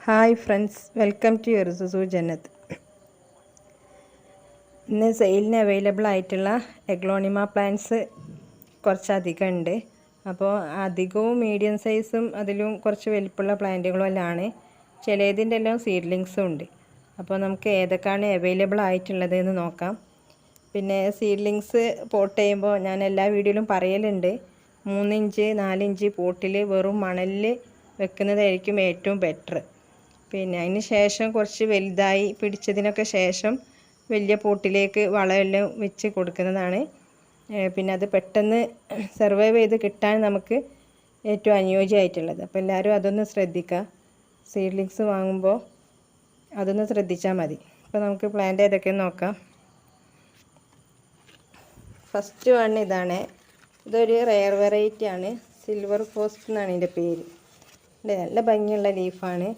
Hi friends, welcome to യുർസുസു ജന്നത്ത്. ഇന്ന് സെയിലിന് അവൈലബിൾ ആയിട്ടുള്ള എഗ്ലോണിമ പ്ലാന്റ്സ് കുറച്ചധികം ഉണ്ട്. അപ്പോൾ അധികവും മീഡിയം സൈസും അതിലും കുറച്ച് വലിപ്പമുള്ള പ്ലാന്റുകളും എല്ലാം ആണ്. ചിലതിൻ്റെ എല്ലാം സീഡ്ലിങ്സും ഉണ്ട്. അപ്പോൾ നമുക്ക് ഏതൊക്കെയാണ് അവൈലബിൾ ആയിട്ടുള്ളത് എന്ന് നോക്കാം. പിന്നെ സീഡ്ലിങ്സ് പോട്ട് ചെയ്യുമ്പോൾ ഞാൻ എല്ലാ വീഡിയോയിലും പറയലുണ്ട്, 3 ഇഞ്ച് 4 ഇഞ്ച് പോട്ടിൽ വെറും മണലിൽ വെക്കുന്നതായിരിക്കും ഏറ്റവും ബെറ്റർ. പിന്നെ അതിന് ശേഷം കുറച്ച് വലുതായി പിടിച്ചതിനൊക്കെ ശേഷം വലിയ പോട്ടിലേക്ക് വളമെല്ലാം വെച്ച് കൊടുക്കുന്നതാണ്. പിന്നെ അത് പെട്ടെന്ന് സർവൈവ് ചെയ്ത് കിട്ടാൻ നമുക്ക് ഏറ്റവും അനുയോജ്യമായിട്ടുള്ളത്. അപ്പോൾ എല്ലാവരും അതൊന്ന് ശ്രദ്ധിക്കുക. സീഡ്ലിങ്സ് വാങ്ങുമ്പോൾ അതൊന്ന് ശ്രദ്ധിച്ചാൽ മതി. അപ്പോൾ നമുക്ക് പ്ലാന്റ് ഏതൊക്കെയെന്ന് നോക്കാം. ഫസ്റ്റ് വൺ ഇതാണ്. ഇതൊരു റെയർ വെറൈറ്റി ആണ്. സിൽവർ ഫോസ്റ്റ് എന്നാണ് ഇതിൻ്റെ പേര്. നല്ല ഭംഗിയുള്ള ലീഫാണ്.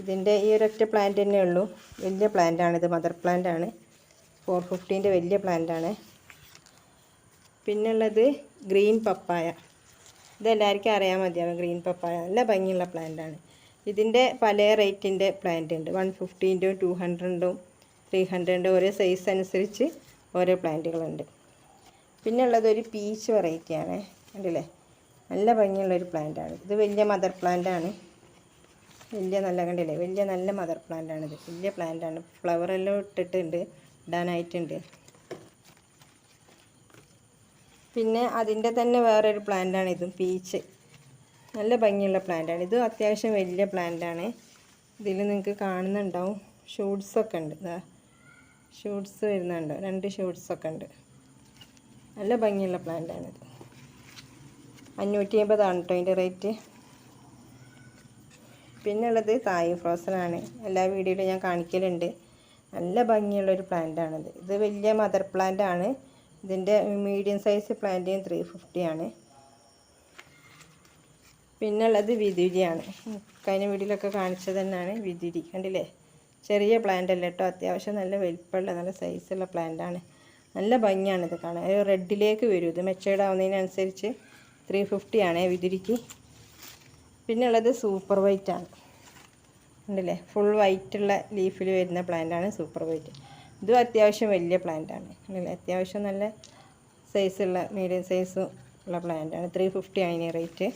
ഇതിൻ്റെ ഈ ഒരൊറ്റ പ്ലാന്റ് തന്നെ ഉള്ളൂ. വലിയ പ്ലാന്റാണിത്, മദർ പ്ലാന്റാണ്. 450ൻ്റെ വലിയ പ്ലാന്റാണ്. പിന്നുള്ളത് ഗ്രീൻ പപ്പായ. ഇതെല്ലാവർക്കും അറിയാൻ മതിയാകും. ഗ്രീൻ പപ്പായ നല്ല ഭംഗിയുള്ള പ്ലാന്റാണ്. ഇതിൻ്റെ പല റേറ്റിൻ്റെ പ്ലാന്റ് ഉണ്ട്. 150ൻ്റെയും 200ൻ്റെയും 300ൻ്റെ ഓരോ സൈസ് അനുസരിച്ച് ഓരോ പ്ലാന്റുകളുണ്ട്. പിന്നുള്ളത് ഒരു പീച്ച് വെറൈറ്റിയാണ്. കണ്ടില്ലേ, നല്ല ഭംഗിയുള്ളൊരു പ്ലാന്റാണ്. ഇത് വലിയ മദർ പ്ലാന്റാണ്. നല്ല കണ്ടില്ലേ, വലിയ നല്ല മദർ പ്ലാന്റാണിത്. വലിയ പ്ലാന്റാണ്. ഫ്ലവറെല്ലാം ഇടാനായിട്ടുണ്ട്. പിന്നെ അതിൻ്റെ തന്നെ വേറൊരു പ്ലാന്റാണ് ഇതും, പീച്ച്. നല്ല ഭംഗിയുള്ള പ്ലാന്റാണ്. ഇതും അത്യാവശ്യം വലിയ പ്ലാന്റാണ്. ഇതിൽ നിങ്ങൾക്ക് കാണുന്നുണ്ടാവും ഷൂട്ട്സൊക്കെ ഉണ്ട്. ഷൂട്ട്സ് വരുന്നുണ്ടോ? 2 ഷൂട്ട്സൊക്കെ ഉണ്ട്. നല്ല ഭംഗിയുള്ള പ്ലാന്റാണിത്. 550 ആണ് കേട്ടോ അതിൻ്റെ റേറ്റ്. പിന്നുള്ളത് തായ് ഫ്രോസനാണ്. എല്ലാ വീഡിയോയിലും ഞാൻ കാണിക്കലുണ്ട്. നല്ല ഭംഗിയുള്ളൊരു പ്ലാന്റാണിത്. ഇത് വലിയ മദർ പ്ലാന്റ് ആണ്. ഇതിൻ്റെ മീഡിയം സൈസ് പ്ലാന്റിന് 350 ആണ്. പിന്നുള്ളത് വിതുരിയാണ്. കഴിഞ്ഞ വീഡിയോയിലൊക്കെ കാണിച്ചത് തന്നെയാണ് വിതുരി. കണ്ടില്ലേ, ചെറിയ പ്ലാന്റ് അല്ല കേട്ടോ, അത്യാവശ്യം നല്ല വലിപ്പമുള്ള നല്ല സൈസുള്ള പ്ലാന്റാണ്. നല്ല ഭംഗിയാണിത് കാണാൻ. ഒരു റെഡിലേക്ക് വരും. ഇത് മെച്ചേർഡ് ആവുന്നതിനനുസരിച്ച് 350 ആണ് വിതുരിക്ക്. പിന്നുള്ളത് സൂപ്പർ വൈറ്റ് ആണ്. കണ്ടില്ലേ, ഫുൾ വൈറ്റുള്ള ലീഫിൽ വരുന്ന പ്ലാന്റാണ് സൂപ്പർ വൈറ്റ്. ഇതും അത്യാവശ്യം വലിയ പ്ലാന്റാണ്. കണ്ടില്ലേ, അത്യാവശ്യം നല്ല സൈസുള്ള മീഡിയം സൈസ് ഉള്ള പ്ലാന്റാണ്. 350 ആണ് ഇതിന് റേറ്റ്.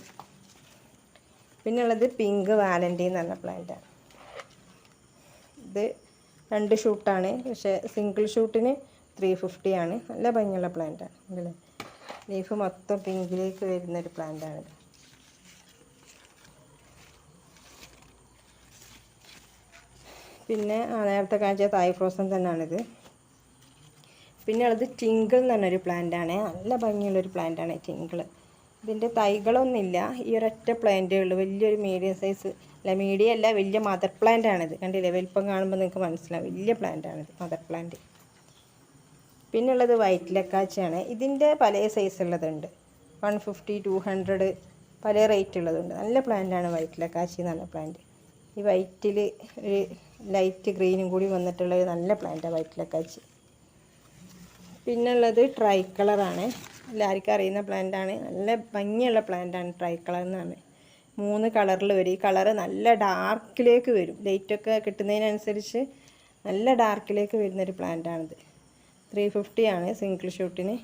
പിന്നുള്ളത് പിങ്ക് വാലൻറ്റി എന്ന് പറഞ്ഞ പ്ലാന്റാണ്. ഇത് 2 ഷൂട്ടാണ്. പക്ഷേ സിംഗിൾ ഷൂട്ടിന് 350 ആണ്. നല്ല ഭംഗിയുള്ള പ്ലാന്റാണ്. കണ്ടില്ലേ, ലീഫ് മൊത്തം പിങ്കിലേക്ക് വരുന്നൊരു പ്ലാന്റാണിത്. പിന്നെ നേരത്തെ കാണിച്ച തായ് ഫ്രോസൻ തന്നെയാണിത്. പിന്നെ ഉള്ളത് ടിങ്കിൾ എന്ന് പറഞ്ഞൊരു പ്ലാന്റാണ്. നല്ല ഭംഗിയുള്ളൊരു പ്ലാന്റാണ് ടിങ്കിൾ. ഇതിൻ്റെ തൈകളൊന്നുമില്ല, ഈ ഒരൊറ്റ പ്ലാന്റേ ഉള്ളൂ. വലിയൊരു മീഡിയം സൈസ് മീഡിയം അല്ല, വലിയ മദർ പ്ലാന്റാണിത്. കണ്ടില്ലേ, വലിപ്പം കാണുമ്പോൾ നിങ്ങൾക്ക് മനസ്സിലാവും, വലിയ പ്ലാന്റാണിത്, മദർ പ്ലാന്റ്. പിന്നുള്ളത് വൈറ്റ് ലക്കാച്ചിയാണ്. ഇതിൻ്റെ പല സൈസ് ഉള്ളതുണ്ട്. 150, 200 പല റേറ്റ് ഉള്ളതുണ്ട്. നല്ല പ്ലാന്റാണ് വൈറ്റ് ലക്കാച്ചി എന്ന് പറഞ്ഞ പ്ലാന്റ്. ഈ വൈറ്റിൽ ഒരു ലൈറ്റ് ഗ്രീനും കൂടി വന്നിട്ടുള്ള ഒരു നല്ല പ്ലാന്റാണ് വൈറ്റ് ലക്കാച്ചി. പിന്നുള്ളത് ട്രൈ കളറാണ്. എല്ലാവർക്കും അറിയുന്ന പ്ലാന്റാണ്. നല്ല ഭംഗിയുള്ള പ്ലാന്റാണ് ട്രൈ കളർ എന്നാണ്. 3 കളറിൽ വരും. ഈ കളറ് നല്ല ഡാർക്കിലേക്ക് വരും. ലൈറ്റൊക്കെ കിട്ടുന്നതിനനുസരിച്ച് നല്ല ഡാർക്കിലേക്ക് വരുന്നൊരു പ്ലാന്റാണിത്. 350 ആണ് സിംഗിൾ ഷൂട്ടിന്.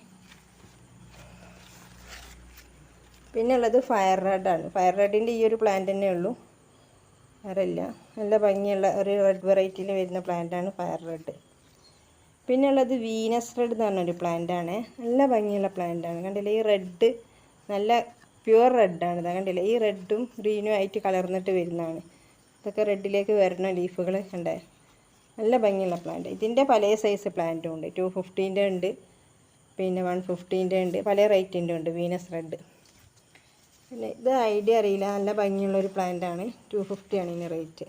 പിന്നുള്ളത് ഫയർ റെഡാണ്. ഫയർ റെഡിൻ്റെ ഈ ഒരു പ്ലാന്റ് തന്നെ ഉള്ളൂ, വേറെ ഇല്ല. നല്ല ഭംഗിയുള്ള ഒരു റെഡ് വെറൈറ്റിയിൽ വരുന്ന പ്ലാന്റാണ് ഫയർ റെഡ്. പിന്നുള്ളത് വീനസ് റെഡ് എന്ന് പറഞ്ഞൊരു പ്ലാന്റാണ്. നല്ല ഭംഗിയുള്ള പ്ലാന്റാണ്. കണ്ടില്ലേ, ഈ റെഡ് നല്ല പ്യുവർ റെഡാണ്. കണ്ടില്ലേ, ഈ റെഡും ഗ്രീനും ആയിട്ട് കലർന്നിട്ട് വരുന്നതാണ്. ഇതൊക്കെ റെഡിലേക്ക് വരുന്ന ലീഫുകൾ കണ്ടേ, നല്ല ഭംഗിയുള്ള പ്ലാന്റ്. ഇതിൻ്റെ പല സൈസ് പ്ലാന്റും ഉണ്ട്. 250ൻ്റെ ഉണ്ട്, പിന്നെ 150ൻ്റെ ഉണ്ട്, പല റേറ്റിൻ്റെ ഉണ്ട് വീനസ് റെഡ്. പിന്നെ ഇത് ഐഡിയ അറിയില്ല, നല്ല ഭംഗിയുള്ളൊരു പ്ലാന്റാണ്. 250 ആണ് ഇതിന് റേറ്റ്.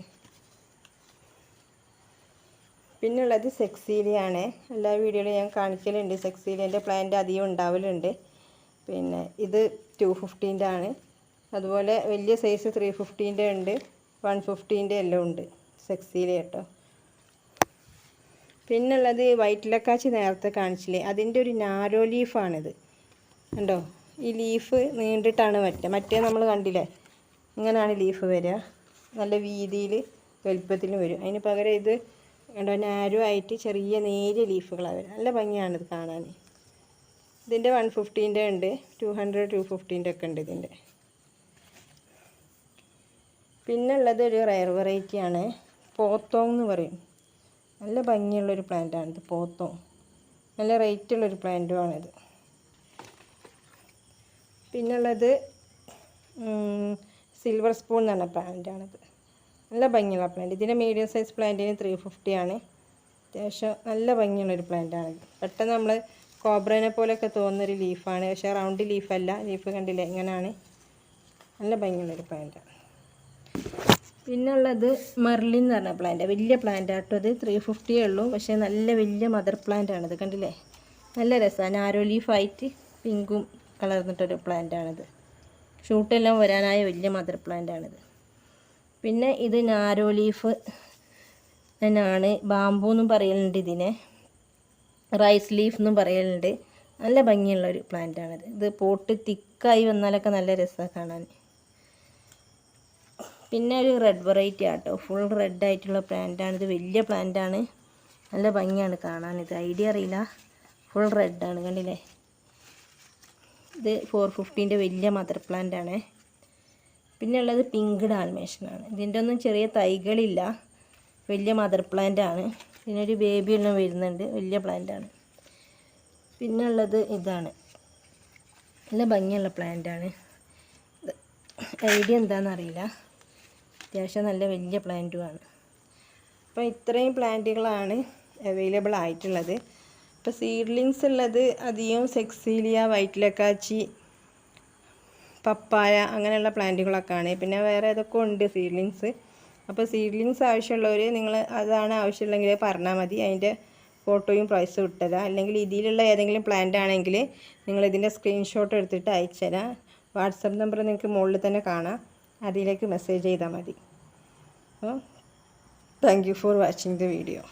പിന്നുള്ളത് സെക്സീലിയാണ്. എല്ലാ വീഡിയോയിലും ഞാൻ കാണിക്കലുണ്ട്. സെക്സീലിയൻ്റെ പ്ലാന്റ് അധികം ഉണ്ടാവലുണ്ട്. പിന്നെ ഇത് 250ൻ്റെ ആണ്. അതുപോലെ വലിയ സൈസ് 350ൻ്റെ ഉണ്ട്, 150ൻ്റെ എല്ലാം ഉണ്ട് സെക്സീലിയ കേട്ടോ. പിന്നുള്ളത് വൈറ്റ് ലക്കാച്ചി നേരത്തെ കാണിച്ചില്ലേ, അതിൻ്റെ ഒരു നാരോ ലീഫാണിത്. കണ്ടോ, ഈ ലീഫ് നീണ്ടിട്ടാണ് മറ്റേ നമ്മൾ കണ്ടില്ലേ, ഇങ്ങനെയാണ് ലീഫ് വരിക. നല്ല വീതിയിൽ വലുപ്പത്തിലും വരും. അതിന് പകരം ഇത് കണ്ടോ നാരോ ആയിട്ട് ചെറിയ നേരിയ ലീഫുകളാണ് വരും. നല്ല ഭംഗിയാണിത് കാണാൻ. ഇതിൻ്റെ 150ൻ്റെ ഉണ്ട്, 200 250ൻ്റെ ഒക്കെ ഉണ്ട് ഇതിൻ്റെ. പിന്നെ ഉള്ളത് ഒരു റയർ വെറൈറ്റിയാണ്, പോത്തോങ് എന്ന് പറയും. നല്ല ഭംഗിയുള്ളൊരു പ്ലാന്റാണിത് പോത്തോങ്. നല്ല റേറ്റുള്ളൊരു പ്ലാന്റുമാണിത്. പിന്നുള്ളത് സിൽവർ സ്പൂൺ എന്ന് പറഞ്ഞ പ്ലാന്റാണിത്. നല്ല ഭംഗിയുള്ള പ്ലാന്റ്. ഇതിൻ്റെ മീഡിയം സൈസ് പ്ലാന്റിന് 350 ആണ്. അത്യാവശ്യം നല്ല ഭംഗിയുള്ളൊരു പ്ലാന്റാണിത്. പെട്ടെന്ന് നമ്മൾ കോബ്രേനെ പോലെയൊക്കെ തോന്നുന്നൊരു ലീഫാണ്, പക്ഷേ റൗണ്ട് ലീഫല്ല. ലീഫ് കണ്ടില്ലേ ഇങ്ങനെയാണ്. നല്ല ഭംഗിയുള്ളൊരു പ്ലാന്റാണ്. പിന്നുള്ളത് മെർലിൻ എന്ന് പറഞ്ഞ പ്ലാന്റ്. വലിയ പ്ലാന്റ് ആട്ടോ ഇത്. 350 ഉള്ളൂ, പക്ഷേ നല്ല വലിയ മദർ പ്ലാന്റ് ആണിത്. കണ്ടില്ലേ നല്ല രസമാണ്. നാരോ ലീഫായിട്ട് പിങ്കും കളർന്നിട്ടൊരു പ്ലാന്റാണിത്. ഷൂട്ടെല്ലാം വരാനായ വലിയ മദർ പ്ലാന്റാണിത്. പിന്നെ ഇത് നാരോ ലീഫ് എന്നാണ്, ബാമ്പൂ എന്നും പറയലുണ്ട് ഇതിനെ, റൈസ് ലീഫ് എന്നും പറയലുണ്ട്. നല്ല ഭംഗിയുള്ളൊരു പ്ലാന്റാണിത്. ഇത് പോട്ട് തിക്കായി വന്നാലൊക്കെ നല്ല രസമാണ് കാണാൻ. പിന്നെ ഒരു റെഡ് വെറൈറ്റി ആട്ടോ, ഫുൾ റെഡ് ആയിട്ടുള്ള പ്ലാന്റാണിത്. വലിയ പ്ലാന്റാണ്, നല്ല ഭംഗിയാണ് കാണാൻ. ഇത് ഐഡിയ അറിയില്ല, ഫുൾ റെഡാണ് കണ്ടില്ലേ. ഇത് 450ൻ്റെ വലിയ മദർ പ്ലാന്റാണ്. പിന്നെ ഉള്ളത് പിങ്ക് ഡാൽമേഷനാണ്. ഇതിൻ്റെ ഒന്നും ചെറിയ തൈകളില്ല, വലിയ മദർ പ്ലാന്റാണ്. ഇതിനൊരു ബേബി എല്ലാം വരുന്നുണ്ട്, വലിയ പ്ലാന്റാണ്. പിന്നെ ഉള്ളത് ഇതാണ്, നല്ല ഭംഗിയുള്ള പ്ലാന്റാണ്. ഐഡിയ എന്താണെന്നറിയില്ല, അത്യാവശ്യം നല്ല വലിയ പ്ലാന്റുമാണ്. അപ്പോൾ ഇത്രയും പ്ലാന്റുകളാണ് അവൈലബിൾ ആയിട്ടുള്ളത്. ഇപ്പോൾ സീഡ്ലിങ്സ് ഉള്ളത് അധികം സെക്സീലിയ, വൈറ്റ് പപ്പായ അങ്ങനെയുള്ള പ്ലാന്റുകളൊക്കെയാണ്. പിന്നെ വേറെ ഏതൊക്കെ ഉണ്ട് സീഡ്ലിങ്സ്. അപ്പോൾ സീഡ്ലിങ്സ് ആവശ്യമുള്ളവർ നിങ്ങൾ അതാണ് ആവശ്യമുള്ളെങ്കിൽ പറഞ്ഞാൽ മതി, അതിൻ്റെ ഫോട്ടോയും പ്രൈസും ഇട്ടുതരാം. അല്ലെങ്കിൽ ഇതിലുള്ള ഏതെങ്കിലും പ്ലാന്റ് ആണെങ്കിൽ നിങ്ങളിതിൻ്റെ സ്ക്രീൻഷോട്ട് എടുത്തിട്ട് അയച്ചുതരാം. വാട്സപ്പ് നമ്പർ നിങ്ങൾക്ക് മുകളിൽ തന്നെ കാണാം, അതിലേക്ക് മെസ്സേജ് ചെയ്താൽ മതി. അപ്പോൾ thank you for watching the video.